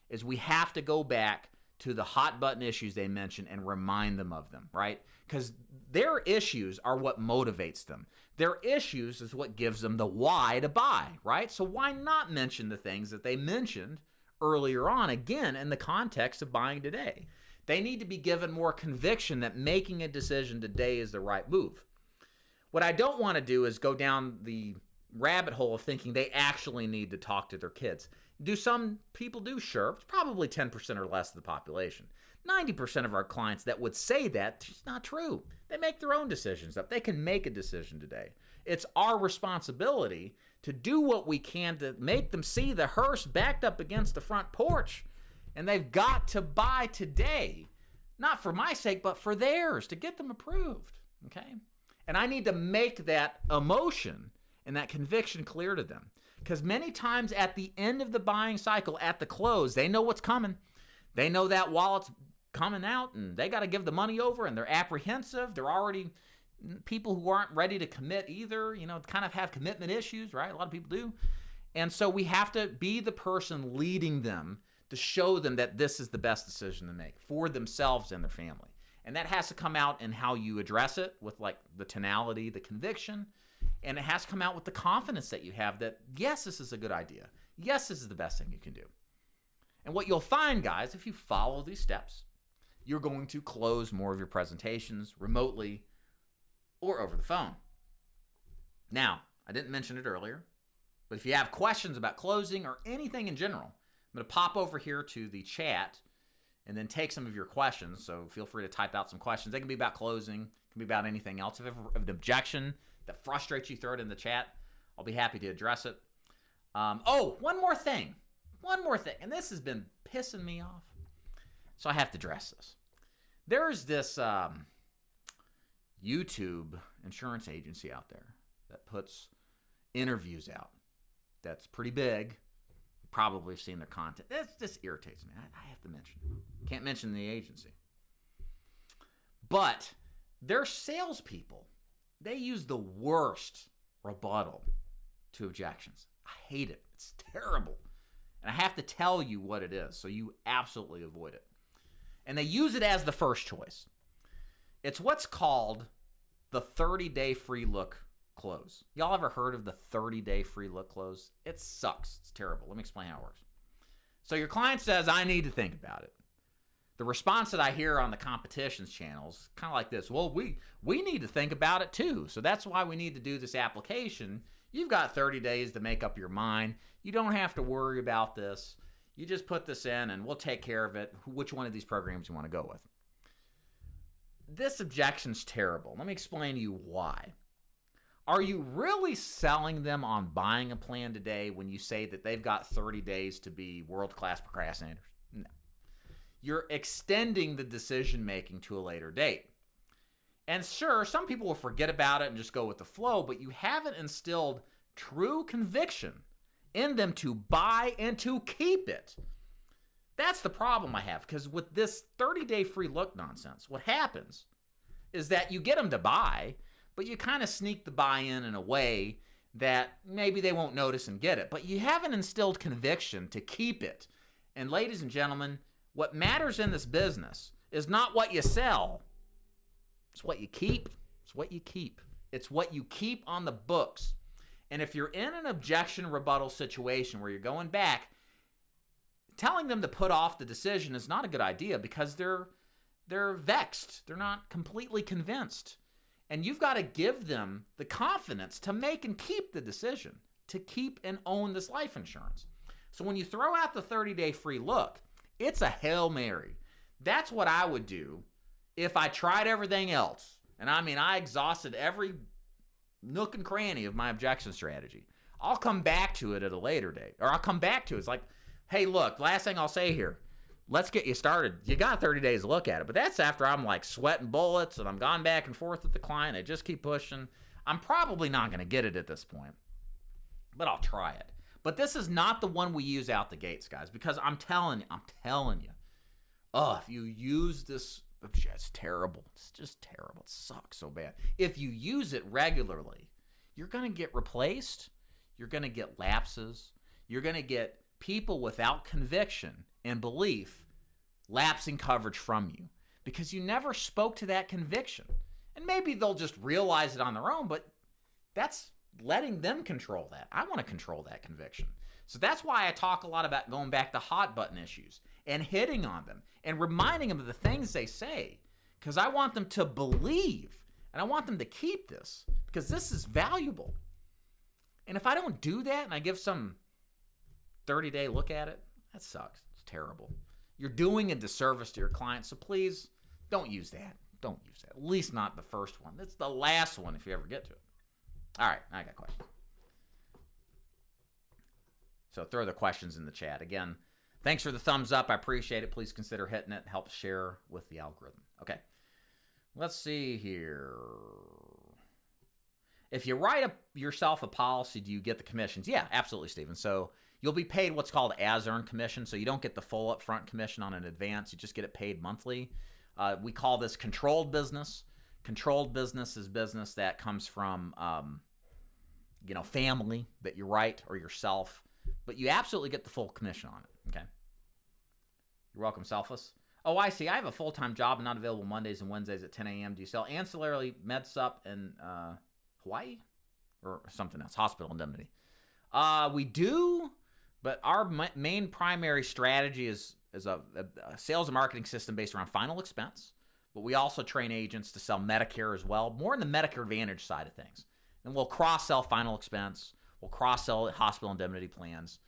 is we have to go back to the hot button issues they mentioned and remind them of them, right? Because their issues are what motivates them. Their issues is what gives them the why to buy, right? So why not mention the things that they mentioned earlier on, again, in the context of buying today? They need to be given more conviction that making a decision today is the right move. What I don't want to do is go down the rabbit hole of thinking they actually need to talk to their kids. Do some people do? Sure. It's probably 10% or less of the population. 90% of our clients that would say that, it's not true. They make their own decisions up. They can make a decision today. It's our responsibility to do what we can to make them see the hearse backed up against the front porch. And they've got to buy today, not for my sake, but for theirs, to get them approved, okay? And I need to make that emotion and that conviction clear to them. Because many times at the end of the buying cycle, at the close, they know what's coming. They know that wallet's coming out and they got to give the money over and they're apprehensive. They're already people who aren't ready to commit either, kind of have commitment issues, right? A lot of people do. And so we have to be the person leading them to show them that this is the best decision to make for themselves and their family. And that has to come out in how you address it with like the tonality, the conviction, and it has to come out with the confidence that you have that, yes, this is a good idea. Yes, this is the best thing you can do. And what you'll find, guys, if you follow these steps, you're going to close more of your presentations remotely or over the phone. Now, I didn't mention it earlier, but if you have questions about closing or anything in general, I'm going to pop over here to the chat and then take some of your questions. So feel free to type out some questions. They can be about closing, can be about anything else. If you have an objection that frustrates you, throw it in the chat. I'll be happy to address it. One more thing. And this has been pissing me off. So I have to address this. There's this YouTube insurance agency out there that puts interviews out. That's pretty big. You probably have seen their content. This irritates me. I have to mention it. Can't mention the agency. But their salespeople, they use the worst rebuttal to objections. I hate it. It's terrible. And I have to tell you what it is, so you absolutely avoid it. And they use it as the first choice. It's what's called the 30-day free look close. Y'all ever heard of the 30-day free look close? It sucks. It's terrible. Let me explain how it works. So your client says, I need to think about it. The response that I hear on the competitions channels, kind of like this, well, we need to think about it too. So that's why we need to do this application. You've got 30 days to make up your mind. You don't have to worry about this. You just put this in and we'll take care of it, which one of these programs you want to go with. This objection's terrible. Let me explain to you why. Are you really selling them on buying a plan today when you say that they've got 30 days to be world-class procrastinators? No. You're extending the decision-making to a later date. And sure, some people will forget about it and just go with the flow, but you haven't instilled true conviction in them to buy and to keep it. That's the problem I have, because with this 30-day free look nonsense, what happens is that you get them to buy, but you kind of sneak the buy-in a way that maybe they won't notice and get it. But you haven't instilled conviction to keep it. And ladies and gentlemen, what matters in this business is not what you sell. It's what you keep. It's what you keep. It's what you keep on the books. And if you're in an objection rebuttal situation where you're going back, telling them to put off the decision is not a good idea because they're vexed. They're not completely convinced. And you've got to give them the confidence to make and keep the decision, to keep and own this life insurance. So when you throw out the 30-day free look, it's a Hail Mary. That's what I would do if I tried everything else. And I mean, I exhausted every nook and cranny of my objection strategy. I'll come back to it at a later date. Or I'll come back to it. It's like, hey, look, last thing I'll say here. Let's get you started. You got 30 days to look at it. But that's after I'm like sweating bullets and I'm gone back and forth with the client. I just keep pushing. I'm probably not going to get it at this point. But I'll try it. But this is not the one we use out the gates, guys. Because I'm telling you. Oh, if you use this, it's terrible. It's just terrible. It sucks so bad. If you use it regularly, you're going to get replaced. You're going to get lapses. You're going to get people without conviction and belief lapsing coverage from you because you never spoke to that conviction. And maybe they'll just realize it on their own, but that's letting them control that. I want to control that conviction. So that's why I talk a lot about going back to hot button issues and hitting on them and reminding them of the things they say, because I want them to believe and I want them to keep this because this is valuable. And if I don't do that and I give some 30-day look at it, that sucks. It's terrible. You're doing a disservice to your client, so please don't use that. Don't use that. At least not the first one. That's the last one if you ever get to it. All right, I got questions. So throw the questions in the chat. Again, thanks for the thumbs up. I appreciate it. Please consider hitting it. It helps share with the algorithm. Okay, let's see here. If you write yourself a policy, do you get the commissions? Yeah, absolutely, Stephen. So You'll be paid what's called as-earned commission, so you don't get the full upfront commission on an advance. You just get it paid monthly. We call this controlled business. Controlled business is business that comes from, family that you write or yourself, but you absolutely get the full commission on it, okay? You're welcome, Selfless. Oh, I see. I have a full-time job and not available Mondays and Wednesdays at 10 a.m. Do you sell ancillary MedSup in Hawaii or something else? Hospital indemnity. We do, but our main primary strategy is a sales and marketing system based around final expense. But we also train agents to sell Medicare as well, more in the Medicare Advantage side of things. And we'll cross-sell final expense. We'll cross-sell hospital indemnity plans,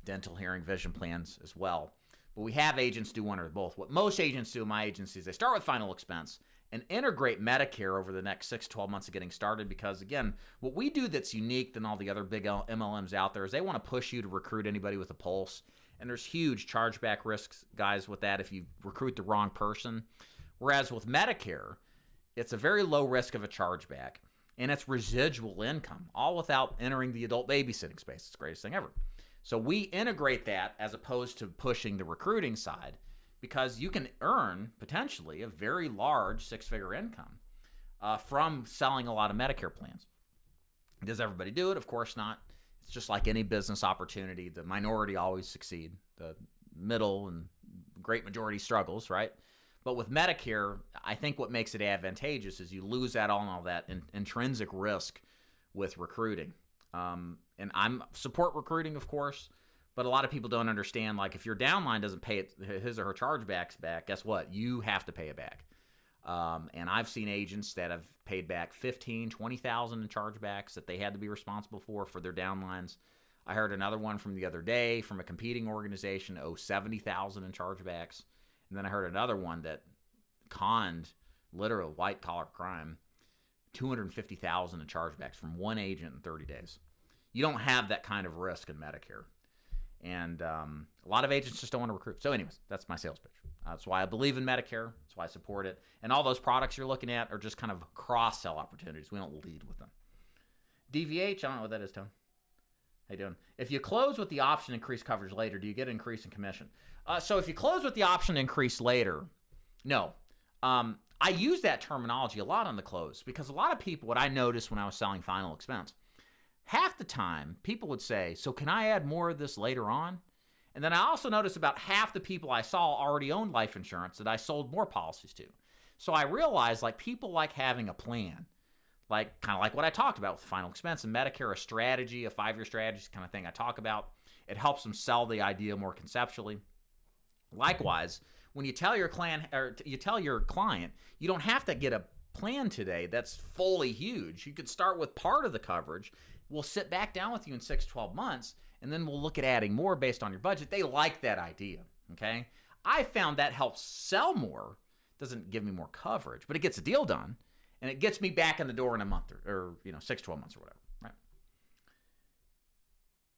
dental, hearing, vision plans as well. But we have agents do one or both. What most agents do in my agency is they start with final expense and integrate Medicare over the next 6 to 12 months of getting started because, again, what we do that's unique than all the other big MLMs out there is they want to push you to recruit anybody with a pulse. And there's huge chargeback risks, guys, with that if you recruit the wrong person. Whereas with Medicare, it's a very low risk of a chargeback, and it's residual income, all without entering the adult babysitting space. It's the greatest thing ever. So we integrate that as opposed to pushing the recruiting side because you can earn potentially a very large six-figure income from selling a lot of Medicare plans. Does everybody do it? Of course not. It's just like any business opportunity. The minority always succeed. The middle and great majority struggles, right? But with Medicare, I think what makes it advantageous is you lose out on all that intrinsic risk with recruiting. And I'm support recruiting, of course, but a lot of people don't understand, like if your downline doesn't pay his or her chargebacks back, guess what? You have to pay it back. And I've seen agents that have paid back $15,000, $20,000 in chargebacks that they had to be responsible for their downlines. I heard another one from the other day from a competing organization owe $70,000 in chargebacks. And then I heard another one that conned, literal white-collar crime, $250,000 in chargebacks from one agent in 30 days. You don't have that kind of risk in Medicare. And a lot of agents just don't want to recruit. So anyways, that's my sales pitch. That's why I believe in Medicare. That's why I support it. And all those products you're looking at are just kind of cross-sell opportunities. We don't lead with them. DVH, I don't know what that is, Tom. How you doing? If you close with the option to increase coverage later, do you get an increase in commission? So if you close with the option to increase later, no. I use that terminology a lot on the close because a lot of people, what I noticed when I was selling final expense, half the time people would say, so can I add more of this later on? And then I also noticed about half the people I saw already owned life insurance that I sold more policies to. So I realized like people like having a plan, like kind of like what I talked about with final expense and Medicare, a strategy, a 5-year strategy kind of thing I talk about. It helps them sell the idea more conceptually. Likewise, when you tell your client, you don't have to get a plan today that's fully huge. You could start with part of the coverage. We'll sit back down with you in 6 to 12 months, and then we'll look at adding more based on your budget. They like that idea, okay? I found that helps sell more. Doesn't give me more coverage, but it gets the deal done, and it gets me back in the door in a month or 6 to 12 months or whatever, right?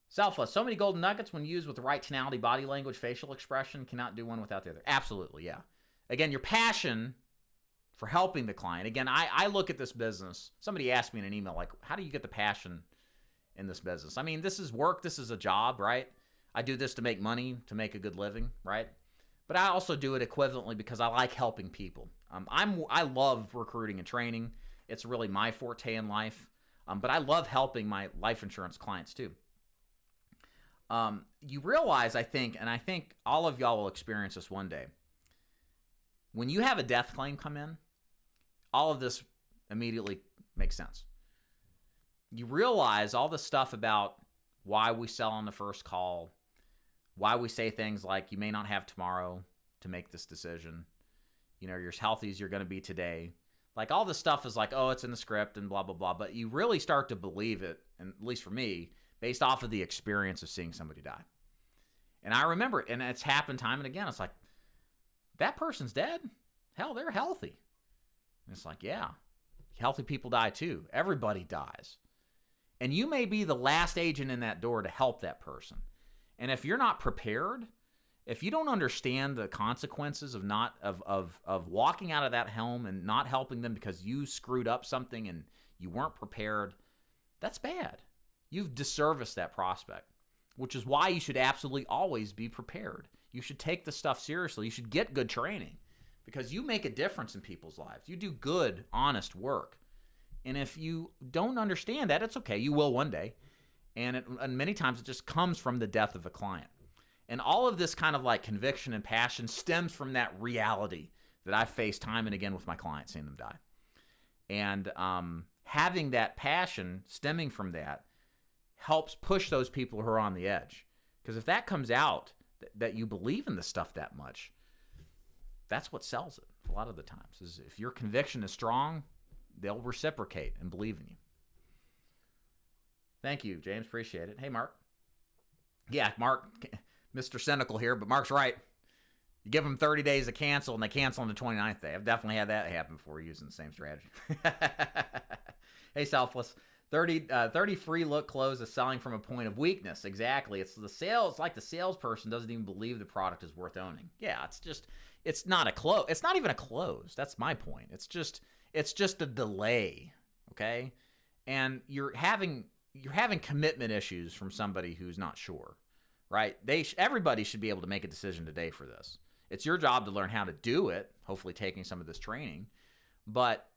Selfless. So many golden nuggets when used with the right tonality, body language, facial expression. Cannot do one without the other. Absolutely, yeah. Again, your passion for helping the client. Again, I look at this business. Somebody asked me in an email, like, how do you get the passion in this business? I mean, this is work. This is a job, right? I do this to make money, to make a good living, right? But I also do it equivalently because I like helping people. I love recruiting and training. It's really my forte in life. But I love helping my life insurance clients too. You realize, I think all of y'all will experience this one day. When you have a death claim come in, all of this immediately makes sense. You realize all the stuff about why we sell on the first call, why we say things like, you may not have tomorrow to make this decision. You're as healthy as you're going to be today. Like all this stuff is like, oh, it's in the script and blah, blah, blah. But you really start to believe it, and at least for me, based off of the experience of seeing somebody die. And I remember it, and it's happened time and again. It's like, that person's dead? Hell, they're healthy. And it's like, yeah, healthy people die too. Everybody dies. And you may be the last agent in that door to help that person. And if you're not prepared, if you don't understand the consequences of walking out of that home and not helping them because you screwed up something and you weren't prepared, that's bad. You've disserviced that prospect. which is why you should absolutely always be prepared. You should take the stuff seriously. You should get good training because you make a difference in people's lives. You do good, honest work. And if you don't understand that, it's okay. You will one day. And many times it just comes from the death of a client. And all of this kind of like conviction and passion stems from that reality that I've faced time and again with my clients, seeing them die. And having that passion stemming from that helps push those people who are on the edge. Because if that comes out, that you believe in this stuff that much, that's what sells it a lot of the times. Is if your conviction is strong, they'll reciprocate and believe in you. Thank you, James. Appreciate it. Hey, Mark. Yeah, Mark, Mr. Cynical here, but Mark's right. You give them 30 days to cancel, and they cancel on the 29th day. I've definitely had that happen before using the same strategy. Hey, Selfless. 30 free look close is selling from a point of weakness. Exactly. It's like the salesperson doesn't even believe the product is worth owning. Yeah, it's not a close. It's not even a close. That's my point. It's just a delay. Okay? And you're having commitment issues from somebody who's not sure, right? Everybody should be able to make a decision today for this. It's your job to learn how to do it, hopefully taking some of this training. But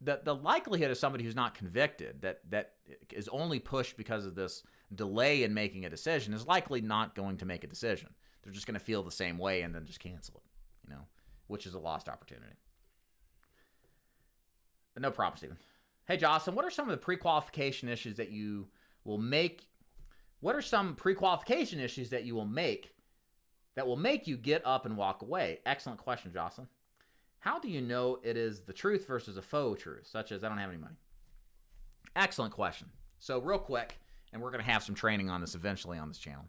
the likelihood of somebody who's not convicted, that is only pushed because of this delay in making a decision, is likely not going to make a decision. They're just going to feel the same way and then just cancel it, which is a lost opportunity. But no problem, Stephen. Hey, Jocelyn, what are some of the pre-qualification issues that you will make? What are some pre-qualification issues that you will make that will make you get up and walk away? Excellent question, Jocelyn. How do you know it is the truth versus a faux truth, such as I don't have any money? Excellent question. So real quick, and we're going to have some training on this eventually on this channel,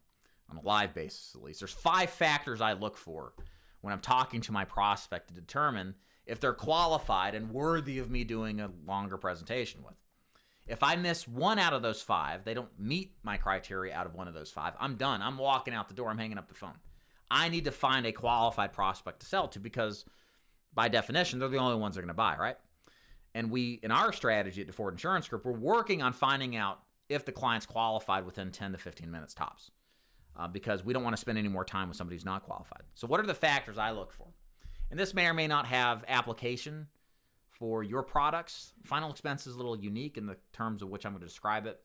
on a live basis at least. There's 5 factors I look for when I'm talking to my prospect to determine if they're qualified and worthy of me doing a longer presentation with. If I miss one out of those 5, they don't meet my criteria out of one of those 5, I'm done. I'm walking out the door. I'm hanging up the phone. I need to find a qualified prospect to sell to because by definition, they're the only ones that are going to buy, right? And we, in our strategy at the Ford Insurance Group, we're working on finding out if the client's qualified within 10 to 15 minutes tops because we don't want to spend any more time with somebody who's not qualified. So what are the factors I look for? And this may or may not have application for your products. Final expense is a little unique in the terms of which I'm going to describe it.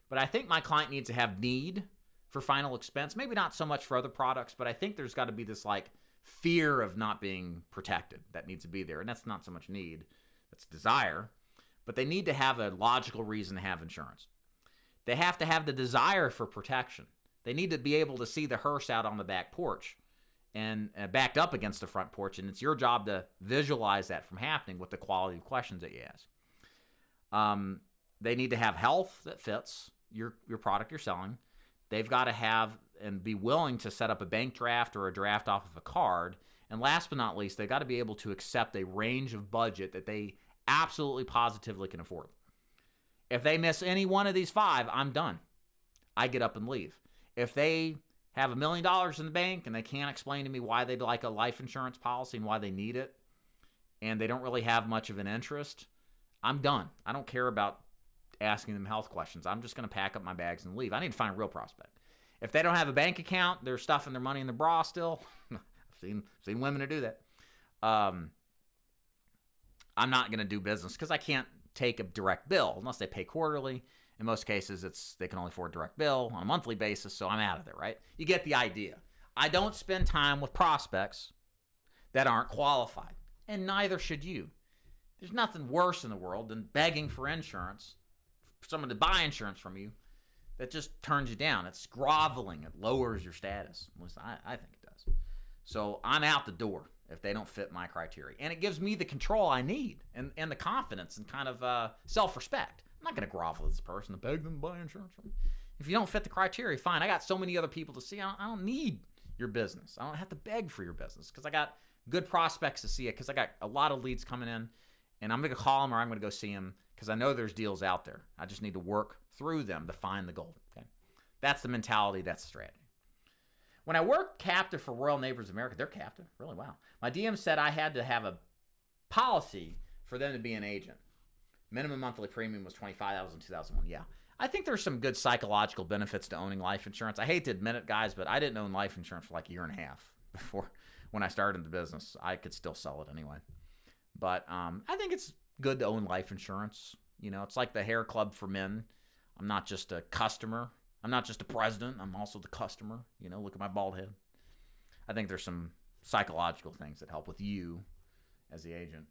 But I think my client needs to have need for final expense. Maybe not so much for other products, but I think there's got to be this like fear of not being protected that needs to be there. And that's not so much need, that's desire. But they need to have a logical reason to have insurance. They have to have the desire for protection. They need to be able to see the hearse out on the back porch and backed up against the front porch. And it's your job to visualize that from happening with the quality of questions that you ask. They need to have health that fits your product you're selling. They've got to have and be willing to set up a bank draft or a draft off of a card. And last but not least, they've got to be able to accept a range of budget that they absolutely positively can afford. If they miss any one of these 5, I'm done. I get up and leave. If they have $1 million in the bank and they can't explain to me why they'd like a life insurance policy and why they need it, and they don't really have much of an interest, I'm done. I don't care about asking them health questions. I'm just going to pack up my bags and leave. I need to find a real prospect. If they don't have a bank account, they're stuffing their money in the bra still. I've seen women who do that. I'm not going to do business because I can't take a direct bill unless they pay quarterly. In most cases, they can only afford a direct bill on a monthly basis, so I'm out of there, right? You get the idea. I don't spend time with prospects that aren't qualified, and neither should you. There's nothing worse in the world than begging for insurance, for someone to buy insurance from you that just turns you down. It's groveling. It lowers your status. At least I think it does. So I'm out the door if they don't fit my criteria. And it gives me the control I need and the confidence and kind of self-respect. I'm not going to grovel at this person to beg them to buy insurance from me. If you don't fit the criteria, fine. I got so many other people to see. I don't need your business. I don't have to beg for your business because I got good prospects to see it because I got a lot of leads coming in. And I'm going to call them or I'm going to go see them because I know there's deals out there. I just need to work through them to find the gold. Okay, that's the mentality. That's the strategy. When I worked captive for Royal Neighbors America, they're captive. Really, wow. My DM said I had to have a policy for them to be an agent. Minimum monthly premium was $25,000 in 2001. Yeah. I think there's some good psychological benefits to owning life insurance. I hate to admit it, guys, but I didn't own life insurance for like a year and a half before when I started the business. I could still sell it anyway. But I think it's good to own life insurance. You know, it's like the hair club for men. I'm not just a customer. I'm not just a president. I'm also the customer. You know, look at my bald head. I think there's some psychological things that help with you as the agent.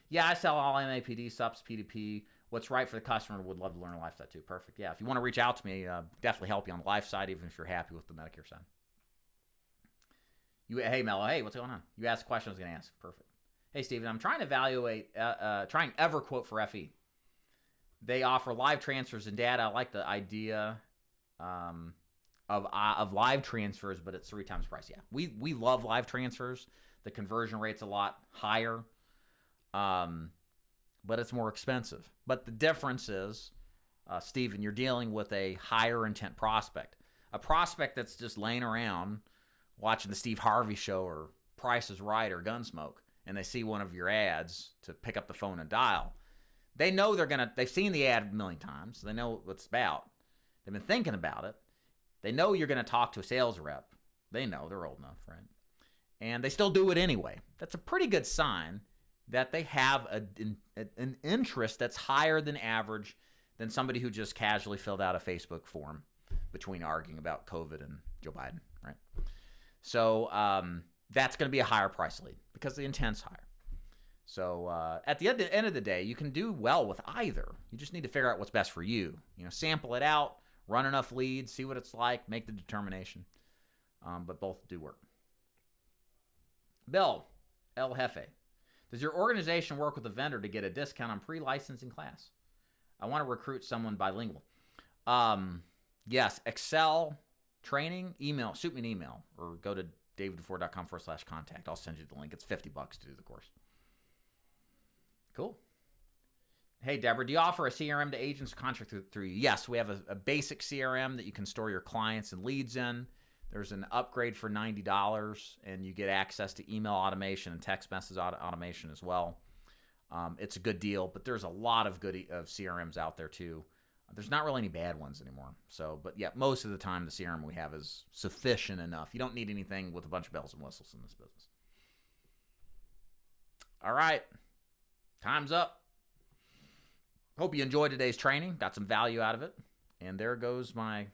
Yeah, I sell all MAPD, subs, P2P. What's right for the customer, would love to learn a life side too. Perfect. Yeah, if you want to reach out to me, definitely help you on the life side, even if you're happy with the Medicare side. Hey, Mello. Hey, what's going on? You asked a question I was going to ask. Perfect. Hey, Steven, I'm trying to evaluate, trying EverQuote for FE. They offer live transfers and data. I like the idea of live transfers, but it's 3 times price. Yeah, we love live transfers. The conversion rate's a lot higher, but it's more expensive. But the difference is, Steven, you're dealing with a higher intent prospect. A prospect that's just laying around watching the Steve Harvey show or Price is Right or Gunsmoke, and they see one of your ads to pick up the phone and dial. They know they've seen the ad a million times. So they know what it's about. They've been thinking about it. They know you're going to talk to a sales rep. They know, they're old enough, right? And they still do it anyway. That's a pretty good sign that they have an interest that's higher than average than somebody who just casually filled out a Facebook form between arguing about COVID and Joe Biden, right? So that's going to be a higher price lead because the intent's higher. So at the end of the day, you can do well with either. You just need to figure out what's best for you. You know, sample it out, run enough leads, see what it's like, make the determination. But both do work. Bill, El Jefe. Does your organization work with a vendor to get a discount on pre-licensing class? I want to recruit someone bilingual. Yes, Excel training, shoot me an email or go to daviddufour.com/contact. I'll send you the link. It's $50 to do the course. Cool. Hey, Deborah, do you offer a CRM to agents contract through you? Yes, we have a basic CRM that you can store your clients and leads in. There's an upgrade for $90, and you get access to email automation and text message automation as well. It's a good deal, but there's a lot of good CRMs out there too. There's not really any bad ones anymore. So, but yeah, most of the time the CRM we have is sufficient enough. You don't need anything with a bunch of bells and whistles in this business. All right, time's up. Hope you enjoyed today's training. Got some value out of it. And there goes my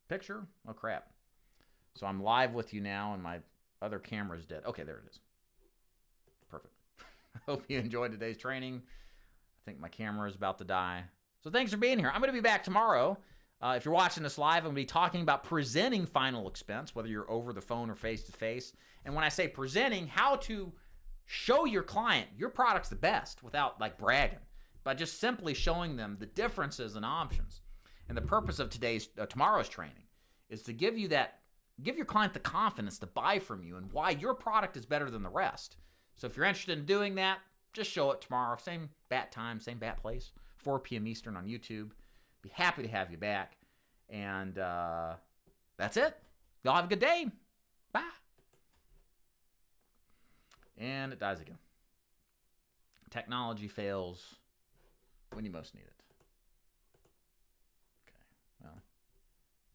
picture. Oh, crap. So I'm live with you now, and my other camera's dead. Okay, there it is. Perfect. Hope you enjoyed today's training. I think my camera is about to die. So thanks for being here. I'm going to be back tomorrow. If you're watching this live, I'm going to be talking about presenting final expense, whether you're over the phone or face-to-face. And when I say presenting, how to show your client your product's the best without like bragging, by just simply showing them the differences and options. And the purpose of tomorrow's training is to give your client the confidence to buy from you and why your product is better than the rest. So if you're interested in doing that, just show it tomorrow. Same bat time, same bat place, 4 p.m. Eastern on YouTube. Be happy to have you back. And that's it. Y'all have a good day. Bye. And it dies again. Technology fails when you most need it. Okay, well,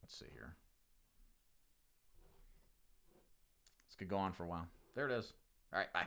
let's see here. This could go on for a while. There it is. All right, bye.